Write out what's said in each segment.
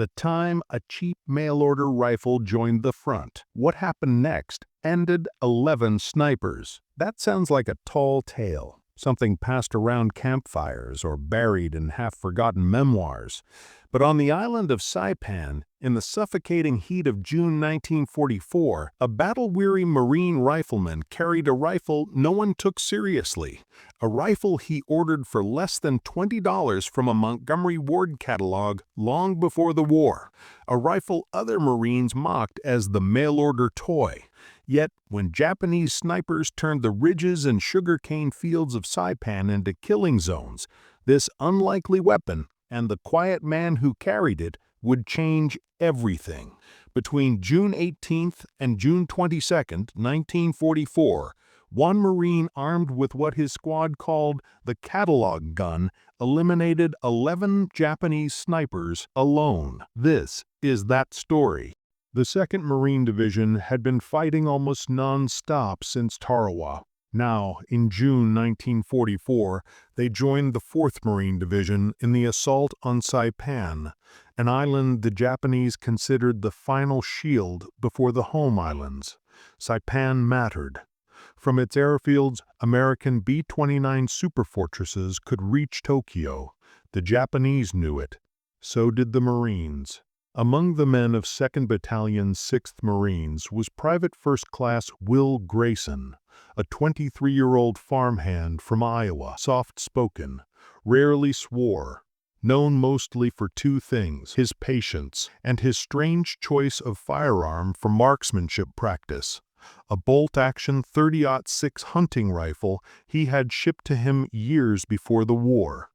The time a cheap mail-order rifle joined the front. What happened next ended 11 snipers. That sounds like a tall tale, something passed around campfires or buried in half-forgotten memoirs. But on the island of Saipan, in the suffocating heat of June 1944, a battle-weary Marine rifleman carried a rifle no one took seriously. A rifle he ordered for less than $20 from a Montgomery Ward catalog long before the war. A rifle other Marines mocked as the mail-order toy. Yet, when Japanese snipers turned the ridges and sugarcane fields of Saipan into killing zones, this unlikely weapon and the quiet man who carried it would change everything. Between June 18th and June 22nd, 1944, one Marine armed with what his squad called the catalog gun eliminated 11 Japanese snipers alone. This is that story. The 2nd Marine Division had been fighting almost non-stop since Tarawa. Now, in June 1944, they joined the 4th Marine Division in the assault on Saipan, an island the Japanese considered the final shield before the home islands. Saipan mattered. From its airfields, American B-29 superfortresses could reach Tokyo. The Japanese knew it. So did the Marines. Among the men of 2nd Battalion's 6th Marines was Private First Class Will Grayson, a 23-year-old farmhand from Iowa, soft-spoken, rarely swore, known mostly for two things: his patience and his strange choice of firearm for marksmanship practice. A bolt-action .30-06 hunting rifle he had shipped to him years before the war.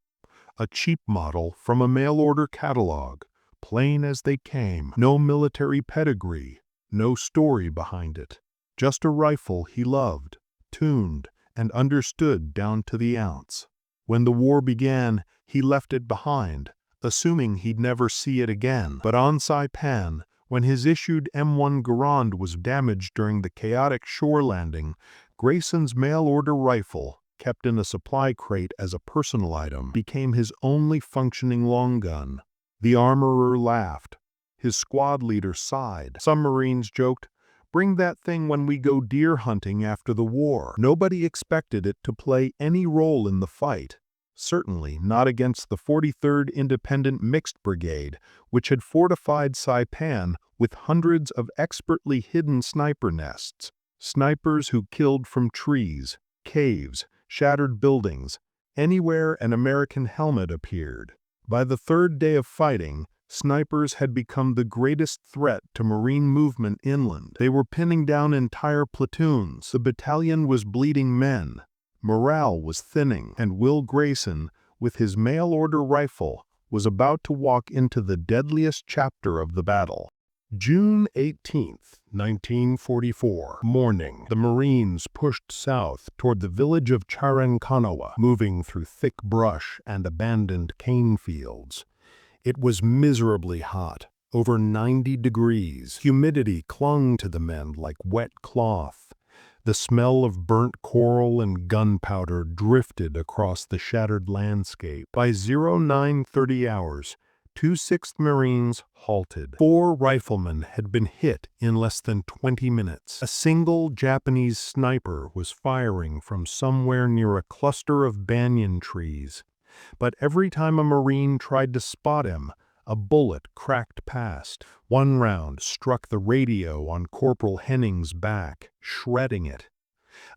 A cheap model from a mail-order catalog, plain as they came, no military pedigree, no story behind it. Just a rifle he loved, tuned, and understood down to the ounce. When the war began, he left it behind, assuming he'd never see it again. But on Saipan, when his issued M1 Garand was damaged during the chaotic shore landing, Grayson's mail-order rifle, kept in a supply crate as a personal item, became his only functioning long gun. The armorer laughed. His squad leader sighed. Some Marines joked, "Bring that thing when we go deer hunting after the war." Nobody expected it to play any role in the fight. Certainly not against the 43rd Independent Mixed Brigade, which had fortified Saipan with hundreds of expertly hidden sniper nests. Snipers who killed from trees, caves, shattered buildings, anywhere an American helmet appeared. By the 3rd day of fighting, snipers had become the greatest threat to Marine movement inland. They were pinning down entire platoons. The battalion was bleeding men. Morale was thinning, and Will Grayson, with his mail-order rifle, was about to walk into the deadliest chapter of the battle. June 18th, 1944, morning. The Marines pushed south toward the village of Charankanawa, moving through thick brush and abandoned cane fields. It was miserably hot, over 90 degrees. Humidity clung to the men like wet cloth. The smell of burnt coral and gunpowder drifted across the shattered landscape. By 0930 hours, 2 6th Marines halted. 4 riflemen had been hit in less than 20 minutes. A single Japanese sniper was firing from somewhere near a cluster of banyan trees. But every time a Marine tried to spot him, a bullet cracked past. One round struck the radio on Corporal Henning's back, shredding it.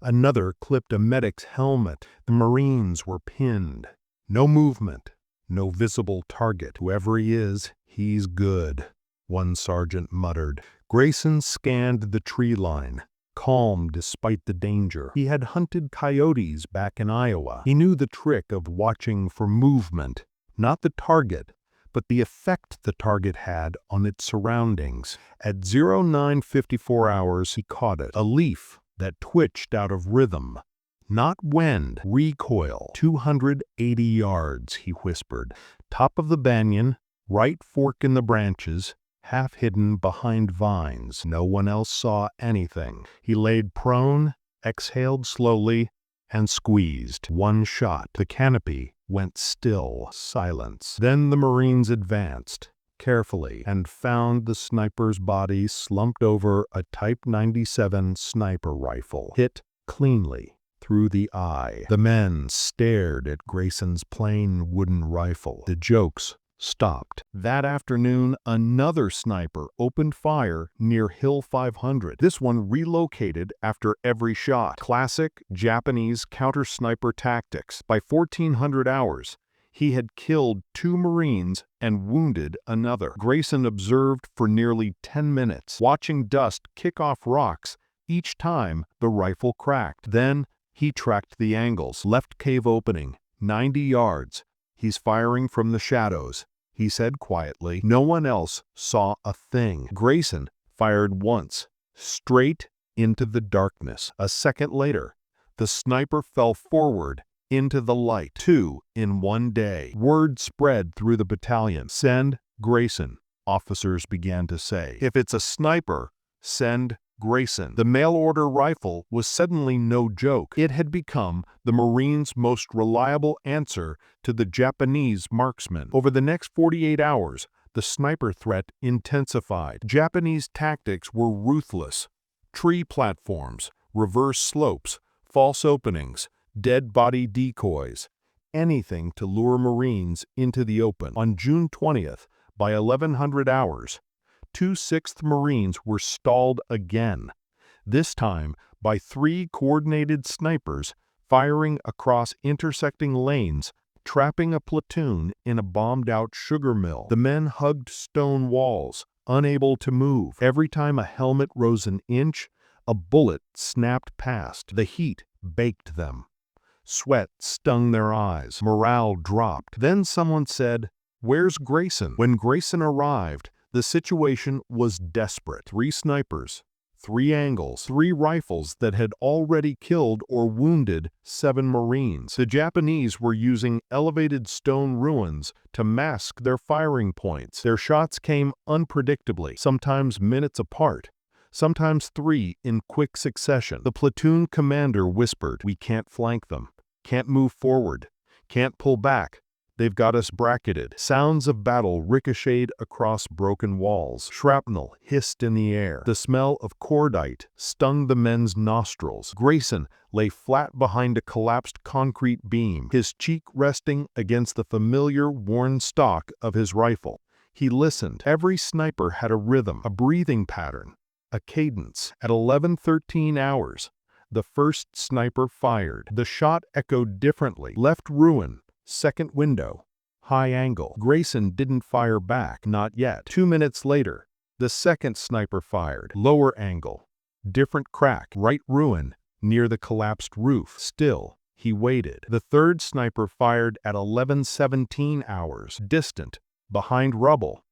Another clipped a medic's helmet. The Marines were pinned. No movement. No visible target. Whoever he is, he's good, one sergeant muttered. Grayson scanned the tree line, calm despite the danger. He had hunted coyotes back in Iowa. He knew the trick of watching for movement, not the target, but the effect the target had on its surroundings. At 0954 hours, he caught it, a leaf that twitched out of rhythm. Not wind, recoil. 280 yards, he whispered. Top of the banyan, right fork in the branches, half hidden behind vines. No one else saw anything. He laid prone, exhaled slowly, and squeezed. One shot. The canopy went still. Silence. Then the Marines advanced. carefully and found the sniper's body slumped over a Type 97 sniper rifle, hit cleanly through the eye. The men stared at Grayson's plain wooden rifle. The jokes stopped. That afternoon, another sniper opened fire near Hill 500. This one relocated after every shot. Classic Japanese counter-sniper tactics. By 1400 hours, he had killed 2 Marines and wounded another. Grayson observed for nearly 10 minutes, watching dust kick off rocks each time the rifle cracked. Then he tracked the angles. Left cave opening, 90 yards. He's firing from the shadows, he said quietly. No one else saw a thing. Grayson fired once, straight into the darkness. A second later, the sniper fell forward into the light. 2 in one day. Word spread through the battalion. Send Grayson, officers began to say. If it's a sniper, send Grayson. The mail-order rifle was suddenly no joke. It had become the Marines' most reliable answer to the Japanese marksmen. Over the next 48 hours, the sniper threat intensified. Japanese tactics were ruthless. Tree platforms, reverse slopes, false openings, dead body decoys, anything to lure Marines into the open. On June 20th, by 1100 hours, 2 6th Marines were stalled again, this time by 3 coordinated snipers firing across intersecting lanes, trapping a platoon in a bombed-out sugar mill. The men hugged stone walls, unable to move. Every time a helmet rose an inch, a bullet snapped past. The heat baked them. Sweat stung their eyes. Morale dropped. Then someone said, "Where's Grayson?" When Grayson arrived, the situation was desperate. 3 snipers, 3 angles, 3 rifles that had already killed or wounded 7 Marines. The Japanese were using elevated stone ruins to mask their firing points. Their shots came unpredictably, sometimes minutes apart, sometimes 3 in quick succession. The platoon commander whispered, "We can't flank them, can't move forward, can't pull back. They've got us bracketed." Sounds of battle ricocheted across broken walls. Shrapnel hissed in the air. The smell of cordite stung the men's nostrils. Grayson lay flat behind a collapsed concrete beam, his cheek resting against the familiar worn stock of his rifle. He listened. Every sniper had a rhythm, a breathing pattern, a cadence. At 11:13 hours, the first sniper fired. The shot echoed differently. Left ruin, second window, high angle. Grayson didn't fire back, not yet. 2 minutes later, the second sniper fired. Lower angle, different crack, right ruin, near the collapsed roof. Still, he waited. The third sniper fired at 11:17 hours, distant, behind rubble.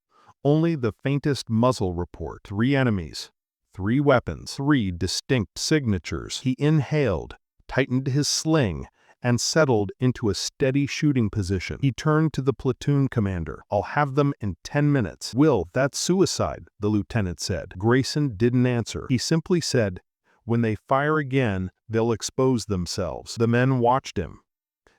Only the faintest muzzle report. 3 enemies, 3 weapons, 3 distinct signatures. He inhaled, tightened his sling, and settled into a steady shooting position. He turned to the platoon commander. "I'll have them in 10 minutes. "Will, that's suicide," the lieutenant said. Grayson didn't answer. He simply said, "When they fire again, they'll expose themselves." The men watched him.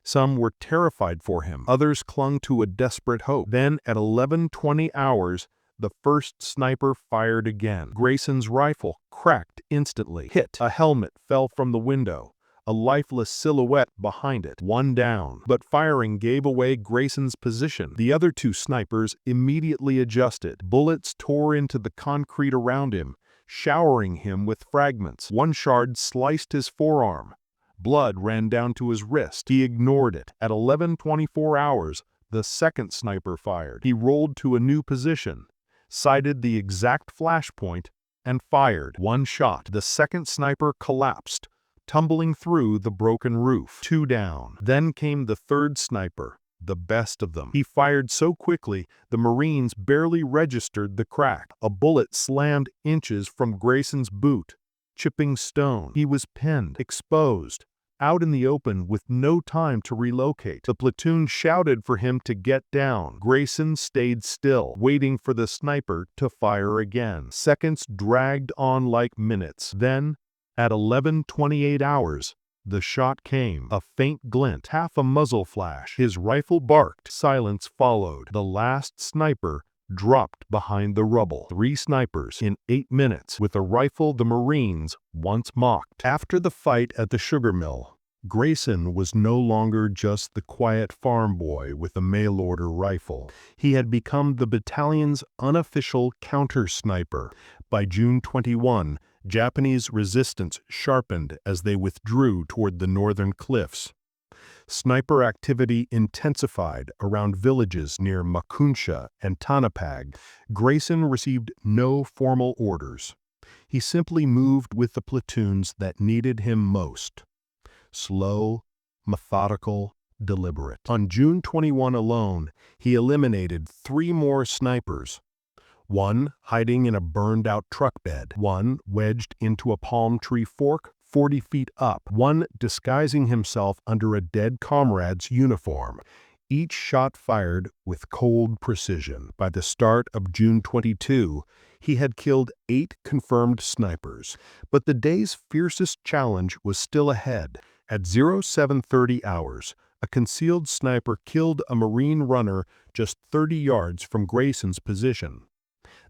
Some were terrified for him. Others clung to a desperate hope. Then, at 11:20 hours, the first sniper fired again. Grayson's rifle cracked instantly. Hit. A helmet fell from the window, a lifeless silhouette behind it. 1 down. But firing gave away Grayson's position. The other 2 snipers immediately adjusted. Bullets tore into the concrete around him, showering him with fragments. 1 shard sliced his forearm. Blood ran down to his wrist. He ignored it. At 11:24 hours, the second sniper fired. He rolled to a new position, sighted the exact flash point, and fired. 1 shot. The second sniper collapsed, tumbling through the broken roof. 2 down. Then came the third sniper, the best of them. He fired so quickly, the Marines barely registered the crack. A bullet slammed inches from Grayson's boot, chipping stone. He was pinned, exposed, out in the open with no time to relocate. The platoon shouted for him to get down. Grayson stayed still, waiting for the sniper to fire again. Seconds dragged on like minutes. Then, at 11:28 hours, the shot came. A faint glint, half a muzzle flash. His rifle barked. Silence followed. The last sniper dropped behind the rubble. 3 snipers in 8 minutes with a rifle the Marines once mocked. After the fight at the sugar mill, Grayson was no longer just the quiet farm boy with a mail-order rifle. He had become the battalion's unofficial counter-sniper. By June 21, Japanese resistance sharpened as they withdrew toward the northern cliffs. Sniper activity intensified around villages near Makunsha and Tanapag. Grayson received no formal orders. He simply moved with the platoons that needed him most. Slow, methodical, deliberate. On June 21 alone, he eliminated 3 more snipers. One hiding in a burned-out truck bed, one wedged into a palm tree fork 40 feet up, one disguising himself under a dead comrade's uniform. Each shot fired with cold precision. By the start of June 22, he had killed 8 confirmed snipers, but the day's fiercest challenge was still ahead. At 0730 hours, a concealed sniper killed a Marine runner just 30 yards from Grayson's position.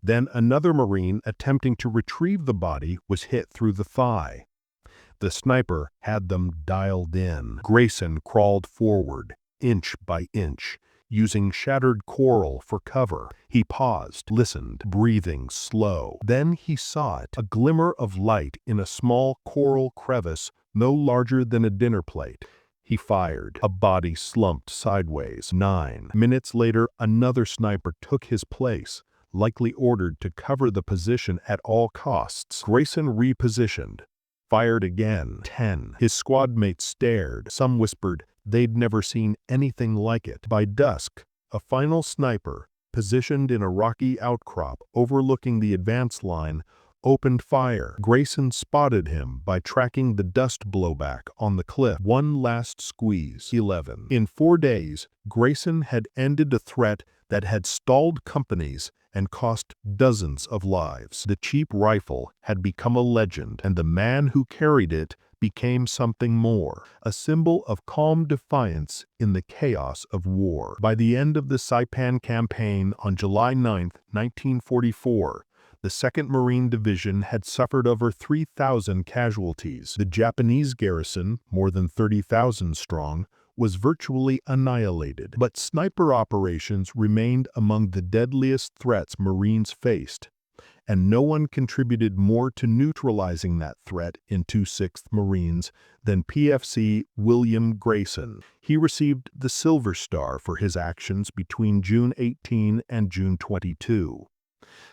Then another Marine attempting to retrieve the body was hit through the thigh. The sniper had them dialed in. Grayson crawled forward, inch by inch, using shattered coral for cover. He paused, listened, breathing slow. Then he saw it, a glimmer of light in a small coral crevice no larger than a dinner plate. He fired. A body slumped sideways. 9 minutes later, another sniper took his place, likely ordered to cover the position at all costs. Grayson repositioned, fired again. 10. His squad mates stared. Some whispered they'd never seen anything like it. By dusk, a final sniper, positioned in a rocky outcrop overlooking the advance line, opened fire. Grayson spotted him by tracking the dust blowback on the cliff. One last squeeze. 11. In 4 days, Grayson had ended a threat that had stalled companies and cost dozens of lives. The cheap rifle had become a legend, and the man who carried it became something more, a symbol of calm defiance in the chaos of war. By the end of the Saipan campaign on July 9, 1944, the 2nd Marine Division had suffered over 3,000 casualties. The Japanese garrison, more than 30,000 strong, was virtually annihilated. But sniper operations remained among the deadliest threats Marines faced, and no one contributed more to neutralizing that threat in 26th Marines than PFC William Grayson. He received the Silver Star for his actions between June 18 and June 22.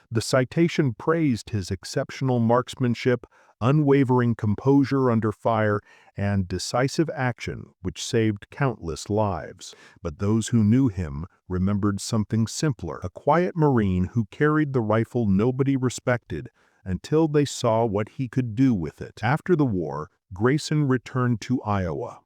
The citation praised his exceptional marksmanship, unwavering composure under fire, and decisive action which saved countless lives. But those who knew him remembered something simpler, a quiet Marine who carried the rifle nobody respected until they saw what he could do with it. After the war, Grayson returned to Iowa.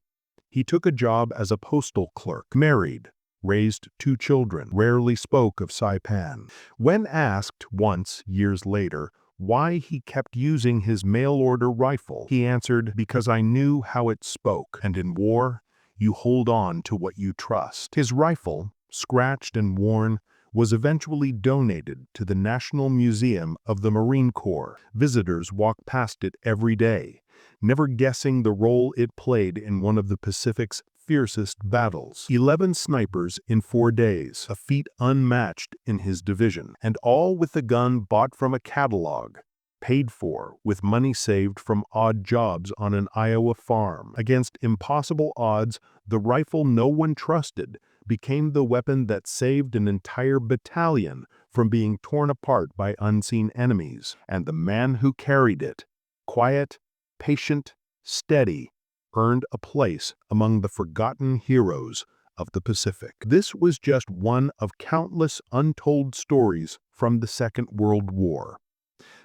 He took a job as a postal clerk, married, raised 2 children, rarely spoke of Saipan. When asked once, years later, why he kept using his mail-order rifle, he answered, "Because I knew how it spoke, and in war, you hold on to what you trust." His rifle, scratched and worn, was eventually donated to the National Museum of the Marine Corps. Visitors walked past it every day, never guessing the role it played in one of the Pacific's fiercest battles. 11 snipers in 4 days, a feat unmatched in his division, and all with a gun bought from a catalog, paid for with money saved from odd jobs on an Iowa farm. Against impossible odds, the rifle no one trusted became the weapon that saved an entire battalion from being torn apart by unseen enemies. And the man who carried it, quiet, patient, steady, earned a place among the forgotten heroes of the Pacific. This was just one of countless untold stories from the Second World War.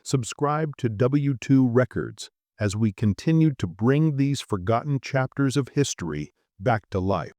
Subscribe to W2 Records as we continue to bring these forgotten chapters of history back to life.